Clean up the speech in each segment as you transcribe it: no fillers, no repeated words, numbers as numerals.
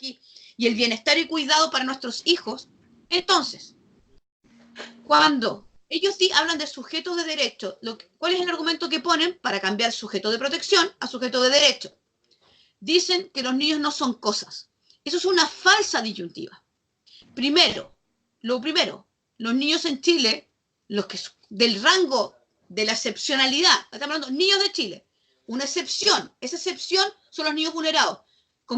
aquí, y el bienestar y cuidado para nuestros hijos. Entonces, cuando ellos sí hablan de sujetos de derecho, ¿cuál es el argumento que ponen para cambiar sujeto de protección a sujeto de derecho? Dicen que los niños no son cosas. Eso es una falsa disyuntiva. Lo primero, los niños en Chile, los que del rango de la excepcionalidad, estamos hablando de niños de Chile, una excepción, esa excepción son los niños vulnerados.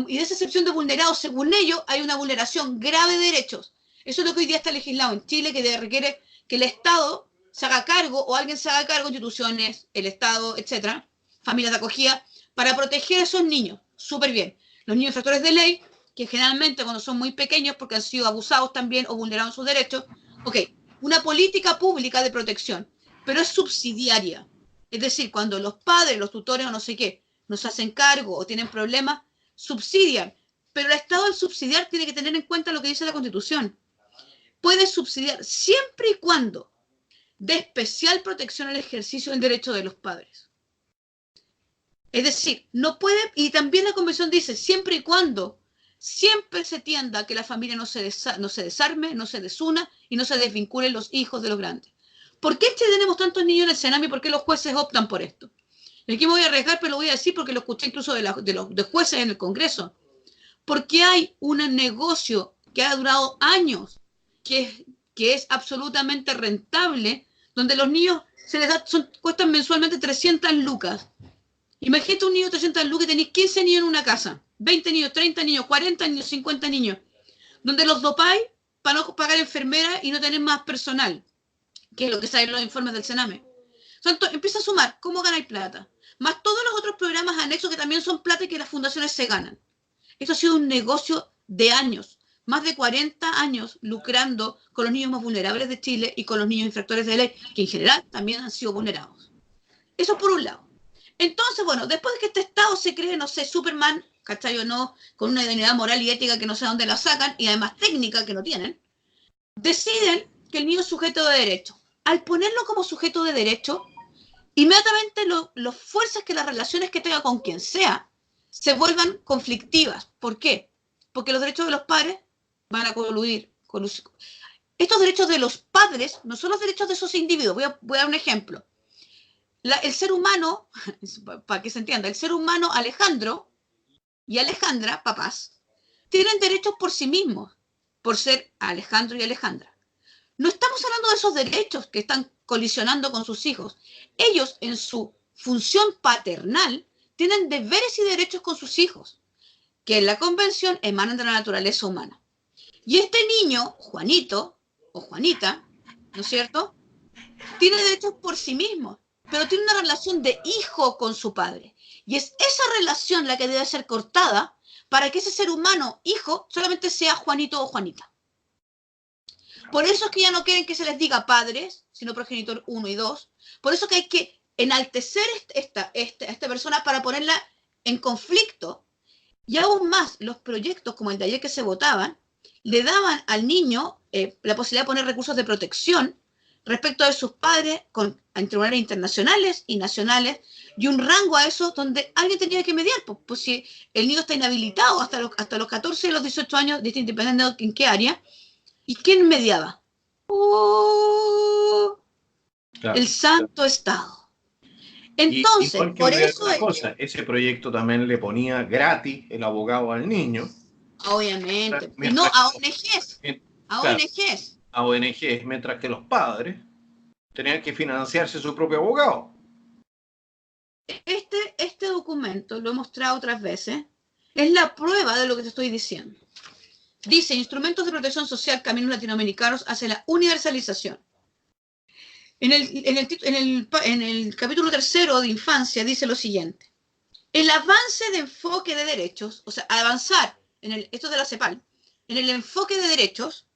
Y de esa excepción de vulnerados, según ellos, hay una vulneración grave de derechos. Eso es lo que hoy día está legislado en Chile, que requiere que el Estado se haga cargo, o alguien se haga cargo, instituciones, el Estado, etcétera, familias de acogida, para proteger a esos niños. Súper bien. Los niños infractores de ley, que generalmente cuando son muy pequeños porque han sido abusados también o vulnerados sus derechos, ok, una política pública de protección, pero es subsidiaria. Es decir, cuando los padres, los tutores o no sé qué, nos hacen cargo o tienen problemas, subsidian. Pero el Estado al subsidiar tiene que tener en cuenta lo que dice la Constitución. Puede subsidiar siempre y cuando dé especial protección al ejercicio del derecho de los padres. Es decir, no puede, y también la Convención dice, siempre y cuando siempre se tienda a que la familia no se desarme, no se desuna y no se desvinculen los hijos de los grandes. ¿Por qué tenemos tantos niños en el Sename y por qué los jueces optan por esto? Y aquí me voy a arriesgar, pero lo voy a decir porque lo escuché incluso de los jueces en el Congreso. Porque hay un negocio que ha durado años, que es absolutamente rentable, donde los niños se les da, cuestan mensualmente 300 lucas. Imagínate un niño de 300 lucas y tenéis 15 niños en una casa, 20 niños, 30 niños, 40 niños, 50 niños, donde los dopáis para no pagar enfermeras y no tener más personal, que es lo que salen los informes del Sename. Entonces, empieza a sumar cómo ganáis plata, más todos los otros programas anexos que también son plata y que las fundaciones se ganan. Esto ha sido un negocio de años, más de 40 años lucrando con los niños más vulnerables de Chile y con los niños infractores de ley, que en general también han sido vulnerados. Eso por un lado. Entonces, bueno, después de que este Estado se cree, no sé, Superman, ¿cachai o no? Con una identidad moral y ética que no sé dónde la sacan, y además técnica que no tienen, deciden que el niño es sujeto de derecho. Al ponerlo como sujeto de derecho, inmediatamente lo fuerzas que las relaciones que tenga con quien sea se vuelvan conflictivas. ¿Por qué? Porque los derechos de los padres van a coludir. Estos derechos de los padres no son los derechos de esos individuos. Voy a dar un ejemplo. El ser humano, para que se entienda, el ser humano Alejandro y Alejandra, papás, tienen derechos por sí mismos, por ser Alejandro y Alejandra. No estamos hablando de esos derechos que están colisionando con sus hijos. Ellos, en su función paternal, tienen deberes y derechos con sus hijos, que en la Convención emanan de la naturaleza humana. Y este niño, Juanito o Juanita, ¿no es cierto?, tiene derechos por sí mismo, pero tiene una relación de hijo con su padre. Y es esa relación la que debe ser cortada para que ese ser humano, hijo, solamente sea Juanito o Juanita. Por eso es que ya no quieren que se les diga padres, sino progenitor 1 y 2. Por eso que hay que enaltecer esta persona para ponerla en conflicto. Y aún más, los proyectos como el de ayer que se votaban, le daban al niño la posibilidad de poner recursos de protección respecto de sus padres en tribunales internacionales y nacionales, y un rango a eso donde alguien tenía que mediar, pues si el niño está inhabilitado hasta los 14 y los 18 años, independientemente en qué área. ¿Y quién mediaba? Claro. El Santo Estado. Entonces, igual que por eso una cosa, ese proyecto también le ponía gratis el abogado al niño. Obviamente. Y no a ONGs. A claro, ONGs. A ONGs, mientras que los padres tenían que financiarse su propio abogado. Este documento, lo he mostrado otras veces, es la prueba de lo que te estoy diciendo. Dice, instrumentos de protección social, caminos latinoamericanos hacia la universalización. En el capítulo 3 de infancia dice lo siguiente. El avance de enfoque de derechos, o sea, avanzar, esto es de la CEPAL, en el enfoque de derechos,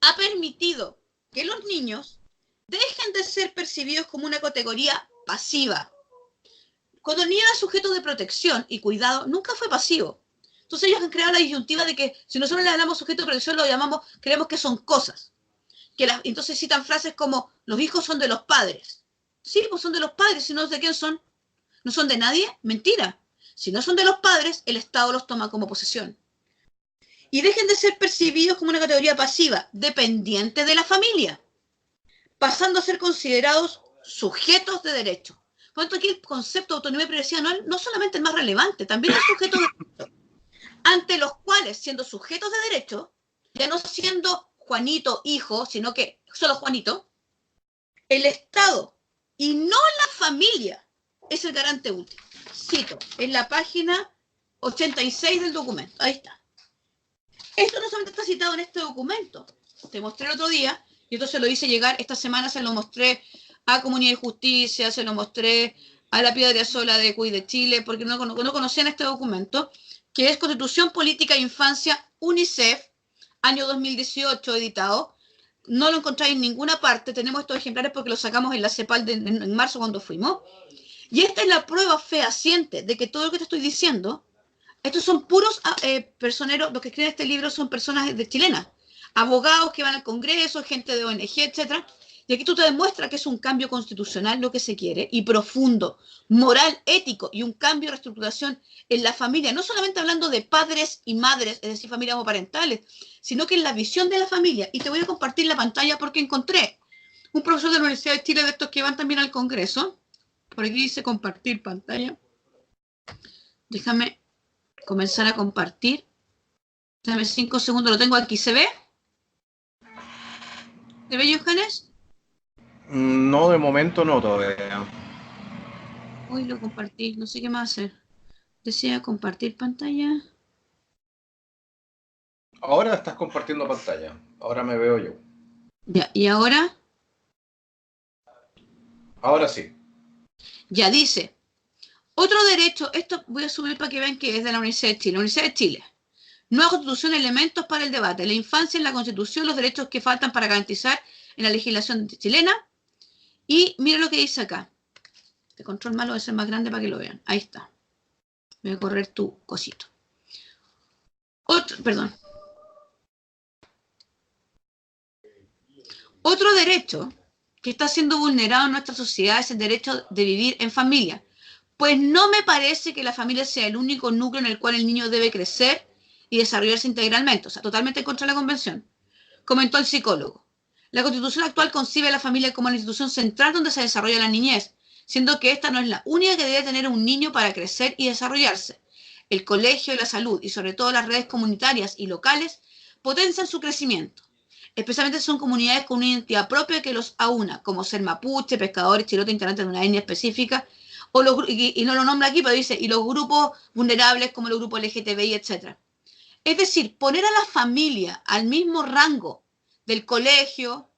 ha permitido que los niños dejen de ser percibidos como una categoría pasiva. Cuando el niño era sujeto de protección y cuidado, nunca fue pasivo. Entonces ellos han creado la disyuntiva de que si nosotros le hablamos sujeto de protección, creemos que son cosas. Entonces citan frases como, los hijos son de los padres. Sí, pues son de los padres, si no, ¿de quién son? ¿No son de nadie? Mentira. Si no son de los padres, el Estado los toma como posesión. y dejen de ser percibidos como una categoría pasiva, dependiente de la familia, pasando a ser considerados sujetos de derecho. Por lo tanto, aquí el concepto de autonomía progresiva no solamente el más relevante, también los sujetos de derecho, ante los cuales, siendo sujetos de derecho, ya no siendo Juanito hijo, sino que solo Juanito, el Estado y no la familia es el garante útil. Cito, en la página 86 del documento. Ahí está. Esto no solamente está citado en este documento. Te mostré el otro día, y entonces lo hice llegar, esta semana se lo mostré a Comunidad y Justicia, se lo mostré a la Piedra Sola de CUI de Chile, porque no conocían este documento, que es Constitución Política de Infancia UNICEF, año 2018 editado. No lo encontráis en ninguna parte, tenemos estos ejemplares porque los sacamos en la CEPAL en marzo cuando fuimos. Y esta es la prueba fehaciente de que todo lo que te estoy diciendo, estos son puros personeros, los que escriben este libro son personas de chilenas, abogados que van al Congreso, gente de ONG, etcétera. Y aquí tú te demuestras que es un cambio constitucional lo que se quiere, y profundo, moral, ético, y un cambio de reestructuración en la familia, no solamente hablando de padres y madres, es decir, familias homoparentales, sino que en la visión de la familia. Y te voy a compartir la pantalla porque encontré un profesor de la Universidad de Chile, de estos que van también al Congreso. Por aquí dice compartir pantalla. Déjame comenzar a compartir. Dame 5 segundos, lo tengo aquí. ¿Se ve? ¿Se ve, Johannes? No, de momento no todavía. Hoy lo compartí, no sé qué más hacer. Decía compartir pantalla. Ahora estás compartiendo pantalla. Ahora me veo yo. Ya, ¿y ahora? Ahora sí. Ya dice. Otro derecho, esto voy a subir para que vean que es de la Universidad de Chile. La Universidad de Chile. Nueva Constitución, elementos para el debate. La infancia en la Constitución, los derechos que faltan para garantizar en la legislación chilena. Y mira lo que dice acá. El control malo es el más grande para que lo vean. Ahí está. Voy a correr tu cosito. Otro derecho que está siendo vulnerado en nuestra sociedad es el derecho de vivir en familia. Pues no me parece que la familia sea el único núcleo en el cual el niño debe crecer y desarrollarse integralmente. O sea, totalmente contra la convención. Comentó el psicólogo. La Constitución actual concibe a la familia como la institución central donde se desarrolla la niñez, siendo que esta no es la única que debe tener un niño para crecer y desarrollarse. El colegio, la salud y sobre todo las redes comunitarias y locales potencian su crecimiento. Especialmente son comunidades con una identidad propia que los aúna, como ser mapuche, pescadores, chilotes, integrantes de una etnia específica, y no lo nombra aquí, pero dice, y los grupos vulnerables como los grupos LGTBI, etc. Es decir, poner a la familia al mismo rango del colegio,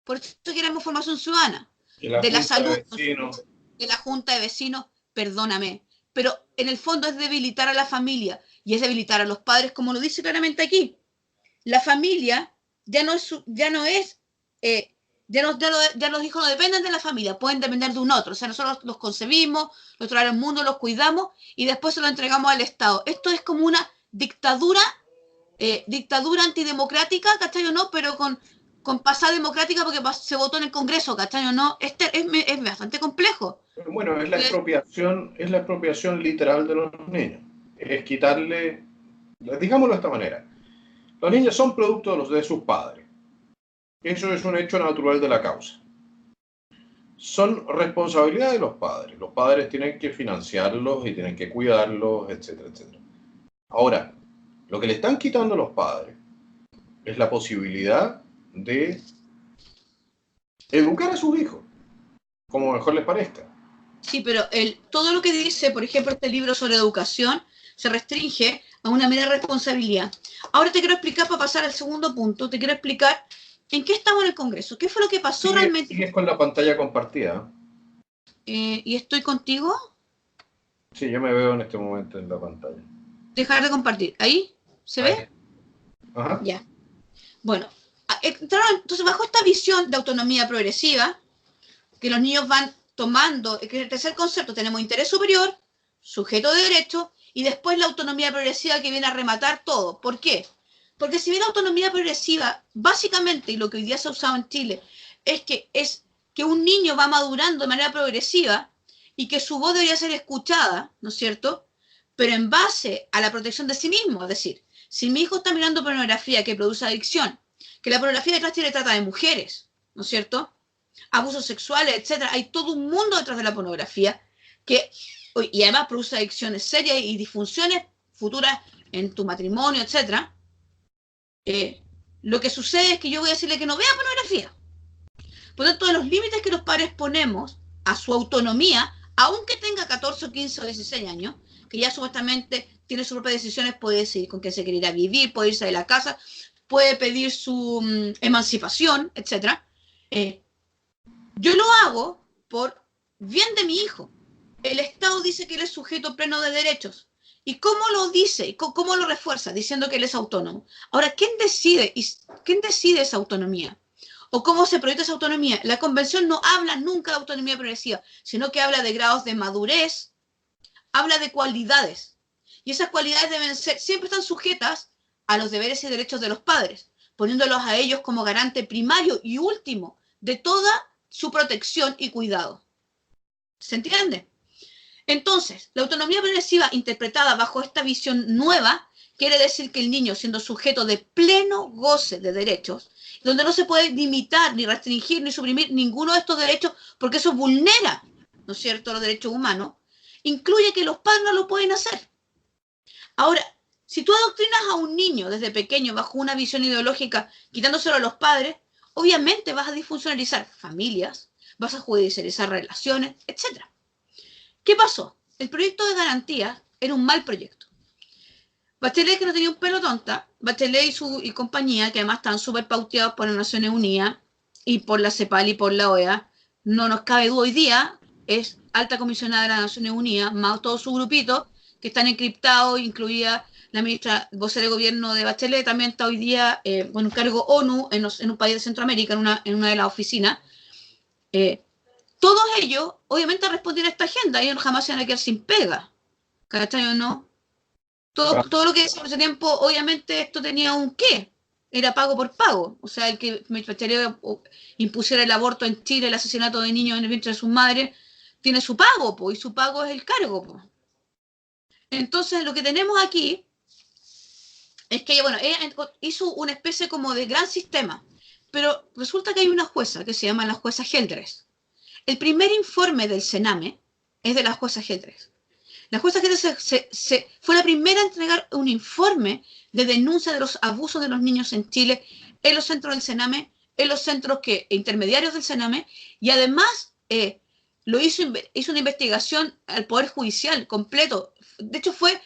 por eso queremos formación ciudadana, de la salud, de la junta de vecinos, perdóname, pero en el fondo es debilitar a la familia y es debilitar a los padres, como lo dice claramente aquí. La familia ya los hijos no dependen de la familia, pueden depender de un otro. O sea, nosotros los concebimos, los traemos al mundo, los cuidamos y después se los entregamos al Estado. Esto es como una dictadura antidemocrática, ¿cachai o no? Pero con pasada democrática porque se votó en el Congreso, ¿cachai o no? Es bastante complejo. Bueno, es la expropiación literal de los niños. Es quitarle, digámoslo de esta manera, los niños son producto de sus padres. Eso es un hecho natural de la causa. Son responsabilidad de los padres. Los padres tienen que financiarlos y tienen que cuidarlos, etcétera, etcétera. Ahora, lo que le están quitando a los padres es la posibilidad de educar a sus hijos, como mejor les parezca. Sí, pero todo lo que dice, por ejemplo, este libro sobre educación, se restringe a una mera responsabilidad. Ahora te quiero explicar, para pasar al segundo punto, te quiero explicar en qué estamos en el Congreso, qué fue lo que pasó realmente. ¿Sigues con la pantalla compartida? ¿Y estoy contigo? Sí, yo me veo en este momento en la pantalla. Dejar de compartir. ¿Ahí? ¿Se ve? Ajá. Ya. Bueno, entonces bajo esta visión de autonomía progresiva, que los niños van tomando, que en el tercer concepto tenemos interés superior, sujeto de derecho, y después la autonomía progresiva que viene a rematar todo. ¿Por qué? Porque si bien la autonomía progresiva, básicamente, y lo que hoy día se ha usado en Chile, es que un niño va madurando de manera progresiva y que su voz debería ser escuchada, ¿no es cierto? pero en base a la protección de sí mismo. Es decir, si mi hijo está mirando pornografía que produce adicción, que la pornografía detrás tiene trata de mujeres, ¿no es cierto? Abusos sexuales, etcétera. Hay todo un mundo detrás de la pornografía que, y además produce adicciones serias y disfunciones futuras en tu matrimonio, etcétera. Lo que sucede es que yo voy a decirle que no vea pornografía. Por lo tanto, los límites que los padres ponemos a su autonomía, aunque tenga 14, 15 o 16 años, que ya supuestamente tiene sus propias decisiones, puede decidir con quién se quiere ir a vivir, puede irse de la casa, puede pedir su emancipación, etc. Yo lo hago por bien de mi hijo. El Estado dice que él es sujeto pleno de derechos. ¿Y cómo lo dice? ¿Cómo lo refuerza? Diciendo que él es autónomo. Ahora, ¿quién decide esa autonomía? ¿O cómo se proyecta esa autonomía? La Convención no habla nunca de autonomía progresiva, sino que habla de grados de madurez, habla de cualidades. Y esas cualidades deben ser, siempre están sujetas a los deberes y derechos de los padres, poniéndolos a ellos como garante primario y último de toda su protección y cuidado. ¿Se entiende? Entonces, la autonomía progresiva interpretada bajo esta visión nueva quiere decir que el niño, siendo sujeto de pleno goce de derechos, donde no se puede limitar, ni restringir, ni suprimir ninguno de estos derechos, porque eso vulnera, ¿no es cierto?, los derechos humanos, incluye que los padres no lo pueden hacer. Ahora, si tú adoctrinas a un niño desde pequeño bajo una visión ideológica, quitándoselo a los padres, obviamente vas a disfuncionalizar familias, vas a judicializar relaciones, etc. ¿Qué pasó? El proyecto de garantía era un mal proyecto. Bachelet, que no tenía un pelo tonta, Bachelet y compañía, que además están súper pauteados por las Naciones Unidas y por la CEPAL y por la OEA, no nos cabe duda hoy día, es alta comisionada de las Naciones Unidas, más todo su grupito, que están encriptados, incluida la ministra vocera de gobierno de Bachelet, también está hoy día con un cargo ONU en un país de Centroamérica, en una de las oficinas. Todos ellos, obviamente, respondían a esta agenda, ellos jamás se van a quedar sin pega. ¿Cachai o no? Todo lo que decía en ese tiempo, obviamente esto tenía un qué, era pago por pago. O sea, el que Bachelet impusiera el aborto en Chile, el asesinato de niños en el vientre de sus madres, tiene su pago, y su pago es el cargo. Entonces, lo que tenemos aquí es que, bueno, ella hizo una especie como de gran sistema, pero resulta que hay una jueza que se llama la jueza Geldres. El primer informe del Sename es de la jueza Geldres. La jueza Geldres fue la primera a entregar un informe de denuncia de los abusos de los niños en Chile en los centros del Sename, en los centros intermediarios del Sename, y además hizo una investigación al Poder Judicial completo. De hecho, fue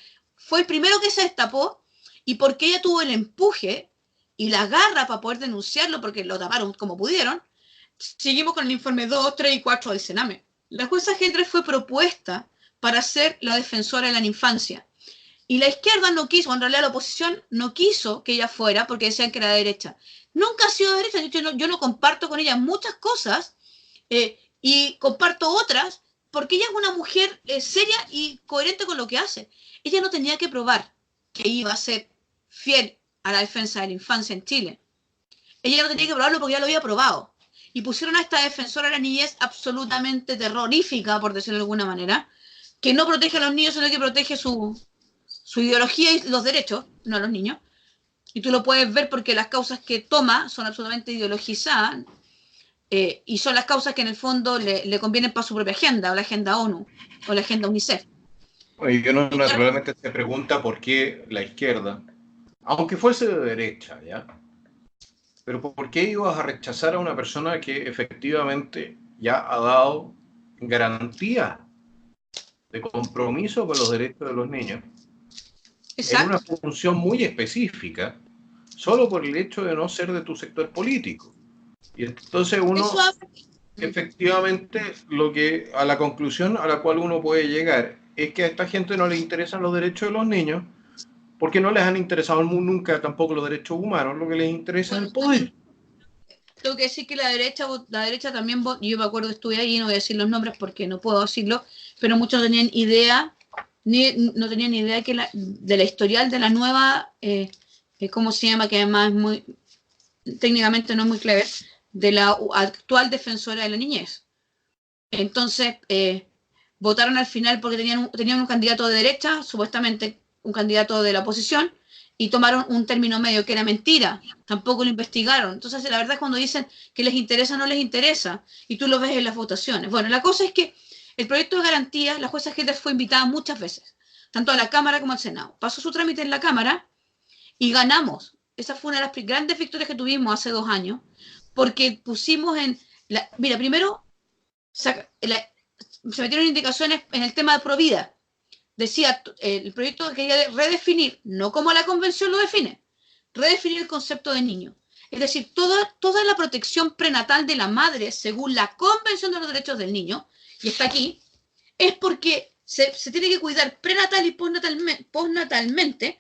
el primero que se destapó, y porque ella tuvo el empuje y la garra para poder denunciarlo, porque lo taparon como pudieron, seguimos con el informe 2, 3 y 4 del Sename. La jueza Geldres fue propuesta para ser la defensora de la infancia. Y la izquierda no quiso, en realidad la oposición no quiso que ella fuera porque decían que era de derecha. Nunca ha sido de derecha, yo no comparto con ella muchas cosas y comparto otras porque ella es una mujer seria y coherente con lo que hace. Ella no tenía que probar que iba a ser fiel a la defensa de la infancia en Chile. Ella no tenía que probarlo porque ya lo había probado. Y pusieron a esta defensora de la niñez absolutamente terrorífica, por decirlo de alguna manera, que no protege a los niños, sino que protege su ideología y los derechos, no a los niños. Y tú lo puedes ver porque las causas que toma son absolutamente ideologizadas y son las causas que en el fondo le convienen para su propia agenda, o la agenda ONU, o la agenda UNICEF. Y uno naturalmente se pregunta por qué la izquierda, aunque fuese de derecha, ¿ya? Pero ¿por qué ibas a rechazar a una persona que efectivamente ya ha dado garantía de compromiso con los derechos de los niños? Exacto. En una función muy específica, solo por el hecho de no ser de tu sector político. Y entonces uno, efectivamente, a la conclusión a la cual uno puede llegar es que a esta gente no le interesan los derechos de los niños, porque no les han interesado nunca tampoco los derechos humanos, lo que les interesa es el poder. Tengo que decir que la derecha también, yo me acuerdo que estuve ahí, no voy a decir los nombres porque no puedo decirlo, pero muchos no tenían idea, no tenían ni idea de la historial de la nueva, ¿cómo se llama? Que además es muy, técnicamente no es muy clever, de la actual defensora de la niñez. Entonces, votaron al final porque tenían un candidato de derecha, supuestamente un candidato de la oposición, y tomaron un término medio que era mentira, tampoco lo investigaron. Entonces la verdad es cuando dicen que les interesa, no les interesa, y tú lo ves en las votaciones. Bueno, la cosa es que el proyecto de garantías, la jueza Hedler fue invitada muchas veces, tanto a la Cámara como al Senado. Pasó su trámite en la Cámara y ganamos. Esa fue una de las grandes victorias que tuvimos hace 2 años, porque pusimos mira, primero se metieron indicaciones en el tema de Provida. Decía, el proyecto quería redefinir, no como la convención lo define, redefinir el concepto de niño. Es decir, toda la protección prenatal de la madre, según la Convención de los Derechos del Niño, y está aquí, es porque se tiene que cuidar prenatal y postnatalmente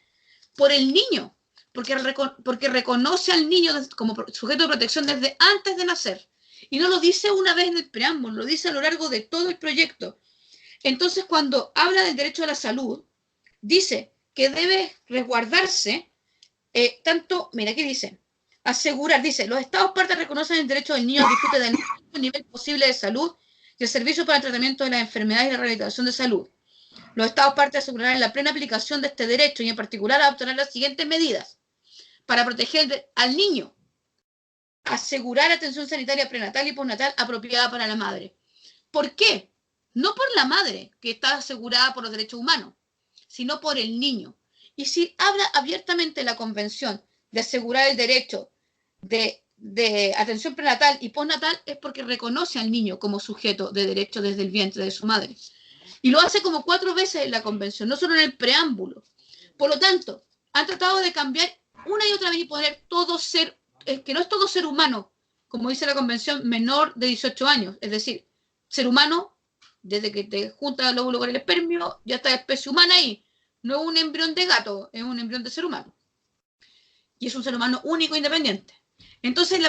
por el niño, porque reconoce al niño como sujeto de protección desde antes de nacer. Y no lo dice una vez en el preámbulo, lo dice a lo largo de todo el proyecto. Entonces, cuando habla del derecho a la salud, dice que debe resguardarse tanto, mira, aquí dice, asegurar, dice, los Estados partes reconocen el derecho del niño al disfrute del nivel posible de salud y el servicio para el tratamiento de las enfermedades y la rehabilitación de salud. Los Estados partes asegurarán la plena aplicación de este derecho y en particular adoptarán las siguientes medidas para proteger al niño. Asegurar atención sanitaria prenatal y postnatal apropiada para la madre. ¿Por qué? No por la madre, que está asegurada por los derechos humanos, sino por el niño. Y si habla abiertamente la Convención de asegurar el derecho de atención prenatal y postnatal, es porque reconoce al niño como sujeto de derecho desde el vientre de su madre. Y lo hace como 4 veces en la Convención, no solo en el preámbulo. Por lo tanto, han tratado de cambiar una y otra vez y poner todo ser, que no es todo ser humano, como dice la Convención, menor de 18 años. Es decir, ser humano, desde que te juntas el óvulo con el espermio, ya está especie humana ahí. No es un embrión de gato, es un embrión de ser humano. Y es un ser humano único e independiente. Entonces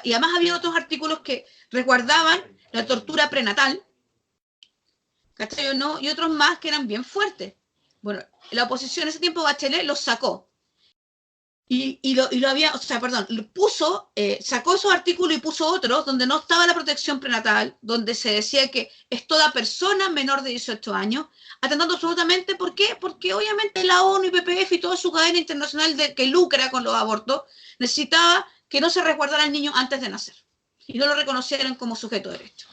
y además había otros artículos que resguardaban la tortura prenatal, ¿cachai? ¿No? Y otros más que eran bien fuertes. Bueno, la oposición en ese tiempo, Bachelet, los sacó. Y lo había, o sea, perdón, sacó esos artículos y puso otros donde no estaba la protección prenatal, donde se decía que es toda persona menor de 18 años, atentando absolutamente, ¿por qué? Porque obviamente la ONU y PPF y toda su cadena internacional que lucra con los abortos, necesitaba que no se resguardara al niño antes de nacer y no lo reconocieran como sujeto de derecho.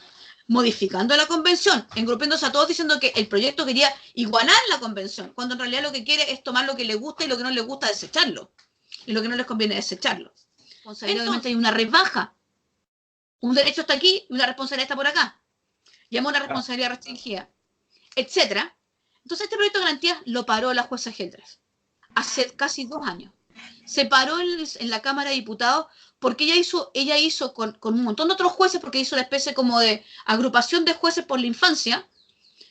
Modificando la convención, engrupándose a todos diciendo que el proyecto quería igualar la convención, cuando en realidad lo que quiere es tomar lo que le gusta y lo que no le gusta desecharlo. Y lo que no les conviene es desecharlo. Obviamente hay una rebaja. Un derecho está aquí y una responsabilidad está por acá. Llama una responsabilidad restringida, etcétera. Entonces este proyecto de garantías lo paró la jueza Hedler hace casi 2 años. Se paró en la Cámara de Diputados porque ella hizo con un montón de otros jueces, porque hizo una especie como de agrupación de jueces por la infancia.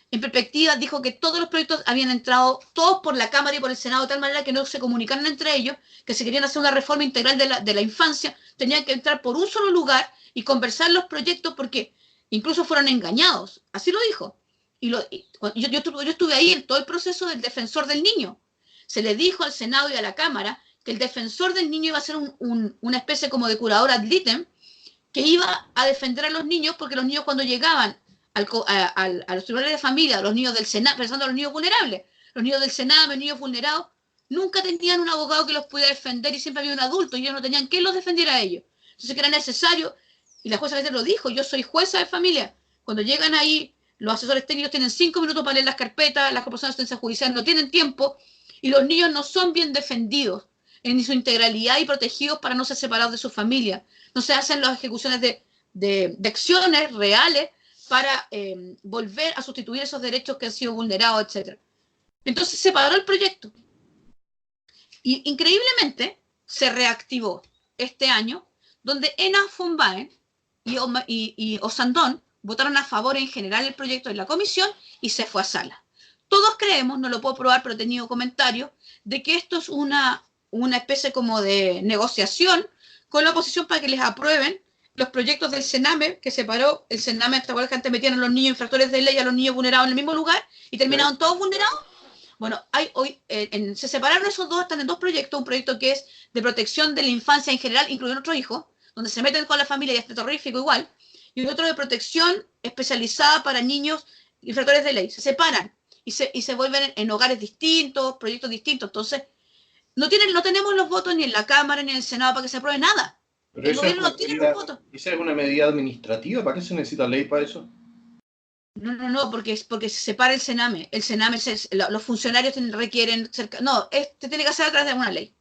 En perspectiva, dijo que todos los proyectos habían entrado, todos por la Cámara y por el Senado, de tal manera que no se comunicaran entre ellos, que si querían hacer una reforma integral de la infancia, tenían que entrar por un solo lugar y conversar los proyectos, porque incluso fueron engañados. Así lo dijo. Yo estuve ahí en todo el proceso del defensor del niño. Se le dijo al Senado y a la Cámara que el defensor del niño iba a ser una especie como de curador ad litem, que iba a defender a los niños, porque los niños cuando llegaban a los tribunales de familia, a los niños del Senado, pensando en los niños vulnerables, los niños del Senado, los niños vulnerados, nunca tenían un abogado que los pudiera defender y siempre había un adulto y ellos no tenían quien los defendiera a ellos. Entonces que era necesario, y la jueza a veces lo dijo, yo soy jueza de familia. Cuando llegan ahí, los asesores técnicos tienen 5 minutos para leer las carpetas, las corporaciones de asistencia judicial no tienen tiempo y los niños no son bien defendidos en su integralidad y protegidos para no ser separados de su familia. No se hacen las ejecuciones de acciones reales para volver a sustituir esos derechos que han sido vulnerados, etc. Entonces se paró el proyecto. Y increíblemente se reactivó este año, donde Ena von Baen y Osandón votaron a favor en general el proyecto en la comisión y se fue a sala. Todos creemos, no lo puedo probar, pero he tenido comentarios, de que esto es una especie como de negociación con la oposición para que les aprueben los proyectos del Sename, que separó el Sename, hasta igual que antes metían a los niños infractores de ley, a los niños vulnerados en el mismo lugar, y terminaron todos vulnerados. Bueno, se separaron esos dos, están en 2 proyectos, un proyecto que es de protección de la infancia en general, incluyendo otros hijos, donde se meten con la familia y es terrorífico igual, y otro de protección especializada para niños infractores de ley, se separan y se vuelven en hogares distintos, proyectos distintos. Entonces, no tenemos los votos ni en la Cámara ni en el Senado para que se apruebe nada. Pero El gobierno no tiene los votos. esa es una medida administrativa. ¿Para qué se necesita ley para eso? No, porque se separa el Sename. El Sename, los funcionarios requieren... No, se tiene que hacer a través de una ley.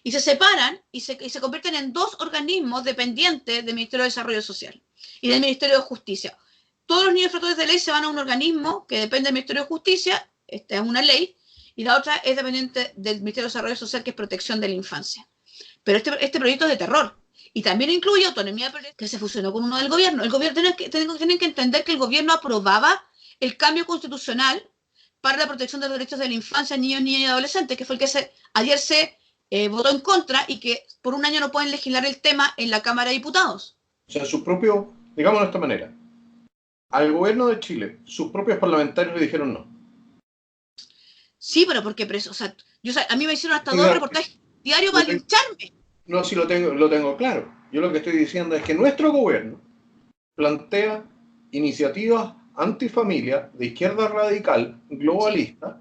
Y se separan y se convierten en dos organismos dependientes del Ministerio de Desarrollo Social y del Ministerio de Justicia. Todos los niños infractores de ley se van a un organismo que depende del Ministerio de Justicia, esta es una ley, y la otra es dependiente del Ministerio de Desarrollo Social, que es Protección de la Infancia. Pero este proyecto es de terror. Y también incluye autonomía que se fusionó con uno del gobierno. El gobierno tienen que entender que el gobierno aprobaba el cambio constitucional para la protección de los derechos de la infancia, niños, niñas y adolescentes, que fue el que ayer se votó en contra y que por un año no pueden legislar el tema en la Cámara de Diputados. O sea, digámoslo de esta manera, al gobierno de Chile, sus propios parlamentarios le dijeron no. Sí, pero porque a mí me hicieron hasta 2 reportajes diarios para lincharme. No, sí lo tengo claro. Yo lo que estoy diciendo es que nuestro gobierno plantea iniciativas antifamilia, de izquierda radical, globalista,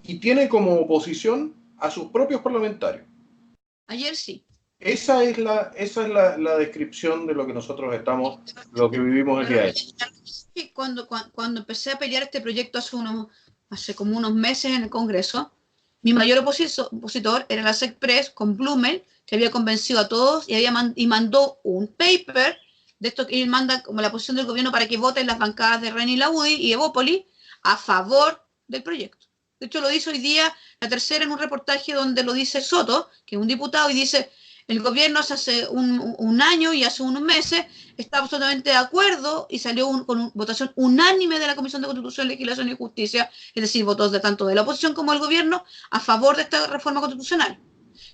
y tiene como oposición a sus propios parlamentarios. Ayer sí. Esa es la descripción de lo que nosotros lo que vivimos el día de hoy. Cuando empecé a pelear este proyecto hace como unos meses en el Congreso, mi mayor opositor era la SECPRES con Blumel, que había convencido a todos y mandó un paper de esto que él manda como la posición del gobierno para que voten las bancadas de REN y la UDI y Evópolis a favor del proyecto. De hecho, lo dice hoy día la tercera en un reportaje donde lo dice Soto, que es un diputado, y dice: el gobierno hace un año y hace unos meses está absolutamente de acuerdo y salió con votación unánime de la Comisión de Constitución, Legislación y Justicia, es decir, votos tanto de la oposición como del gobierno a favor de esta reforma constitucional.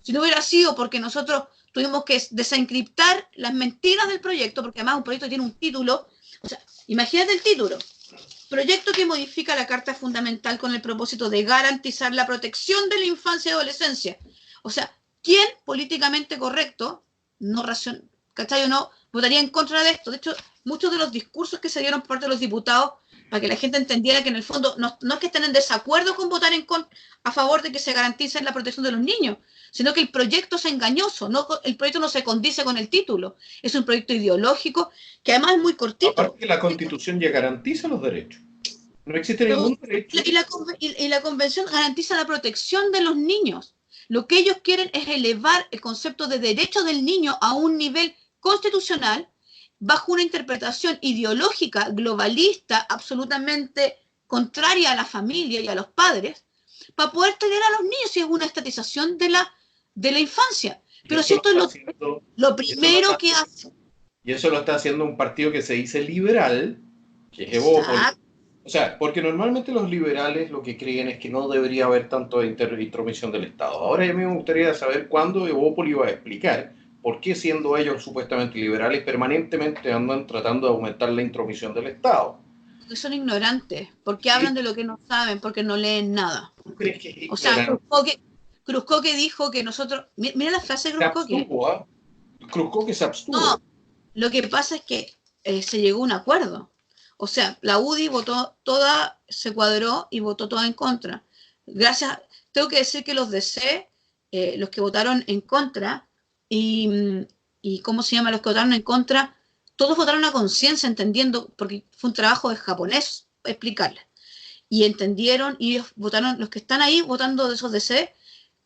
Si no hubiera sido porque nosotros tuvimos que desencriptar las mentiras del proyecto, porque además un proyecto tiene un título, o sea, imagínate el título: proyecto que modifica la Carta Fundamental con el propósito de garantizar la protección de la infancia y adolescencia. O sea, ¿quién políticamente correcto, ¿cachai o no, votaría en contra de esto? De hecho, muchos de los discursos que se dieron por parte de los diputados, para que la gente entendiera que en el fondo no es que estén en desacuerdo con votar a favor de que se garantice la protección de los niños, sino que el proyecto es engañoso, el proyecto no se condice con el título, es un proyecto ideológico que además es muy cortito. Aparte que la Constitución ya garantiza los derechos. No existe ningún derecho. Y la Convención garantiza la protección de los niños. Lo que ellos quieren es elevar el concepto de derecho del niño a un nivel constitucional bajo una interpretación ideológica, globalista, absolutamente contraria a la familia y a los padres, para poder tener a los niños, y es una estatización de la infancia. Pero si esto es lo primero que hace. Y eso lo está haciendo un partido que se dice liberal, que es Evópolis. O sea, porque normalmente los liberales lo que creen es que no debería haber tanto intromisión del Estado. Ahora a mí me gustaría saber cuándo Evópolis va a explicar por qué, siendo ellos supuestamente liberales, permanentemente andan tratando de aumentar la intromisión del Estado. Porque son ignorantes, porque hablan de lo que no saben, porque no leen nada. ¿Tú crees que es o sea, Cruzcoque dijo que nosotros... Mira la frase de Cruzcoque. Cruzcoque se abstuvo. No, lo que pasa es que se llegó a un acuerdo. O sea, la UDI se cuadró y votó toda en contra. Tengo que decir que los DC, los que votaron en contra, y ¿cómo se llama? Los que votaron en contra, todos votaron a conciencia, entendiendo, porque fue un trabajo de japonés explicarles. Y entendieron, y ellos votaron, los que están ahí votando de esos DC,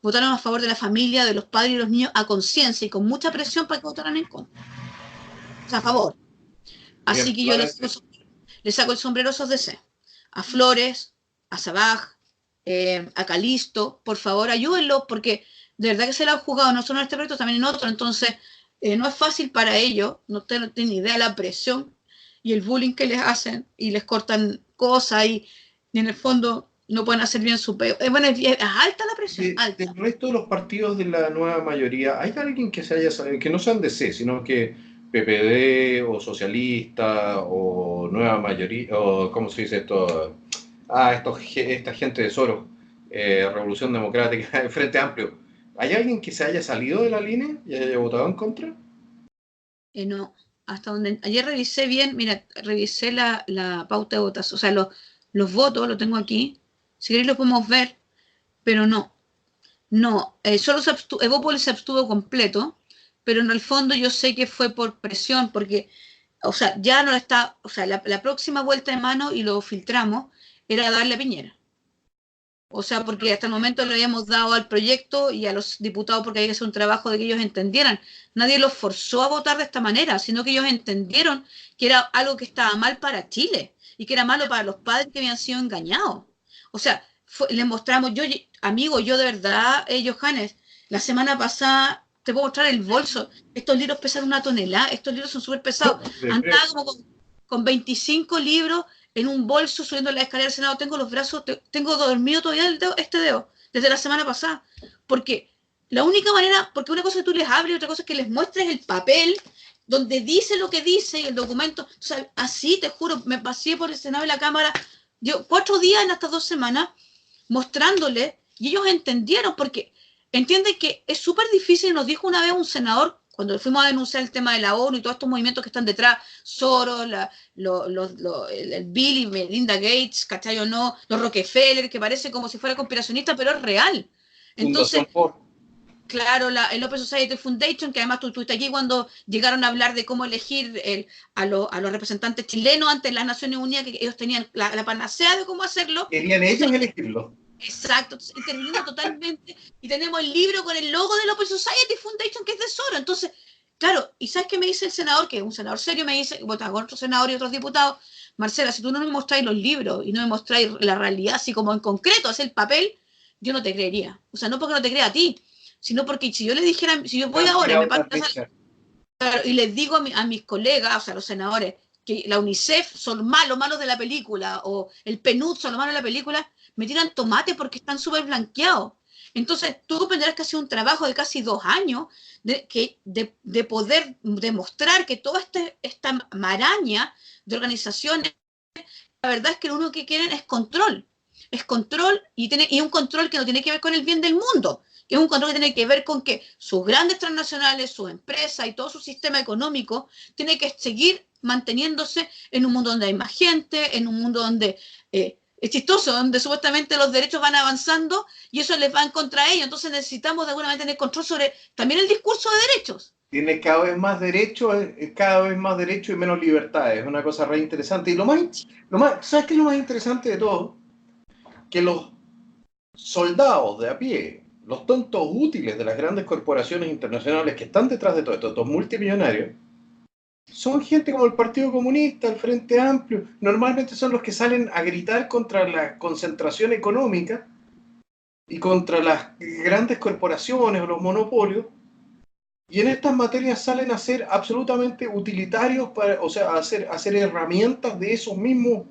votaron a favor de la familia, de los padres y los niños a conciencia y con mucha presión para que votaran en contra. O sea, a favor. Así que yo les saco el sombrero a esos DC. A Flores, a Sabaj, a Calisto, por favor, ayúdenlos, porque de verdad que se la han jugado no solo en este proyecto, también en otro. Entonces, no es fácil para ellos, no tienen idea de la presión y el bullying que les hacen, y les cortan cosas, y en el fondo no pueden hacer bien su pego. Bueno, es alta la presión, alta. Del resto de los partidos de la nueva mayoría, ¿hay alguien que se haya salido, que no sean DC, sino que PPD o socialista o nueva mayoría, o ¿cómo se dice esto? Esta gente de Soros, Revolución Democrática, Frente Amplio? ¿Hay alguien que se haya salido de la línea y haya votado en contra? No, hasta donde ayer revisé bien, mira, revisé la pauta de votación, o sea, los votos, lo tengo aquí, si queréis lo podemos ver, pero no, solo Evópolis se abstuvo completo, pero en el fondo yo sé que fue por presión, porque, o sea, ya no está, o sea, la próxima vuelta de mano, y lo filtramos, era darle a Piñera. O sea, porque hasta el momento le habíamos dado al proyecto y a los diputados porque había que hacer un trabajo de que ellos entendieran. Nadie los forzó a votar de esta manera, sino que ellos entendieron que era algo que estaba mal para Chile y que era malo para los padres que habían sido engañados. O sea, les mostramos, yo, amigo, yo de verdad, Johannes, la semana pasada te puedo mostrar el bolso. Estos libros pesan 1 tonelada, estos libros son súper pesados. Andaba como con 25 libros en un bolso subiendo la escalera del Senado. Tengo los brazos, tengo dormido todavía este dedo, desde la semana pasada. Porque la única manera, porque una cosa es que tú les hables y otra cosa es que les muestres el papel donde dice lo que dice y el documento. O sea, así, te juro, me pasé por el Senado y la Cámara, yo 4 días en estas 2 semanas, mostrándoles, y ellos entendieron, porque entienden que es súper difícil. Nos dijo una vez un senador, cuando fuimos a denunciar el tema de la ONU y todos estos movimientos que están detrás, Soros, el Bill y Melinda Gates, ¿cachai o no? Los Rockefeller, que parece como si fuera conspiracionista, pero es real. Entonces, claro, el Open Society Foundation, que además tú estuviste aquí cuando llegaron a hablar de cómo elegir a los representantes chilenos ante las Naciones Unidas, que ellos tenían la panacea de cómo hacerlo. Querían ellos elegirlo. Exacto, interviniendo totalmente, y tenemos el libro con el logo del Open Society Foundation, que es de Soros. Entonces, claro, ¿y sabes qué me dice el senador? Que es un senador serio, me dice, vota con otro senador y otros diputados: Marcela, si tú no me mostráis los libros y no me mostráis la realidad, así como en concreto, es el papel, yo no te creería. O sea, no porque no te crea a ti, sino porque si yo le dijera, si yo voy ahora y me paso, claro, y les digo a mis colegas, o sea, a los senadores, que la UNICEF son malos de la película, o el PNUD son los malos de la película, me tiran tomate porque están súper blanqueados. Entonces, tú comprenderás que ha sido un trabajo de casi 2 años de poder demostrar que toda esta maraña de organizaciones, la verdad es que lo único que quieren es control. Es control, y un control que no tiene que ver con el bien del mundo, que es un control que tiene que ver con que sus grandes transnacionales, sus empresas y todo su sistema económico tiene que seguir manteniéndose en un mundo donde hay más gente, en un mundo donde es chistoso, donde supuestamente los derechos van avanzando y eso les va en contra de ellos. Entonces necesitamos de alguna manera tener control sobre también el discurso de derechos. Tiene cada vez más derecho y menos libertades. Es una cosa re interesante. Y ¿sabes qué es lo más interesante de todo? Que los soldados de a pie, los tontos útiles de las grandes corporaciones internacionales que están detrás de todo esto, estos multimillonarios, son gente como el Partido Comunista, el Frente Amplio. Normalmente son los que salen a gritar contra la concentración económica y contra las grandes corporaciones o los monopolios. Y en estas materias salen a ser absolutamente utilitarios, o sea, a hacer herramientas de esos mismos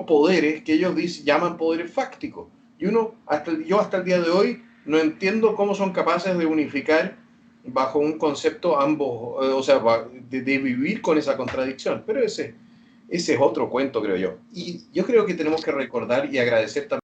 poderes que ellos llaman poderes fácticos. Y yo hasta el día de hoy no entiendo cómo son capaces de unificar bajo un concepto ambos, o sea, de vivir con esa contradicción. Pero ese es otro cuento, creo yo. Y yo creo que tenemos que recordar y agradecer también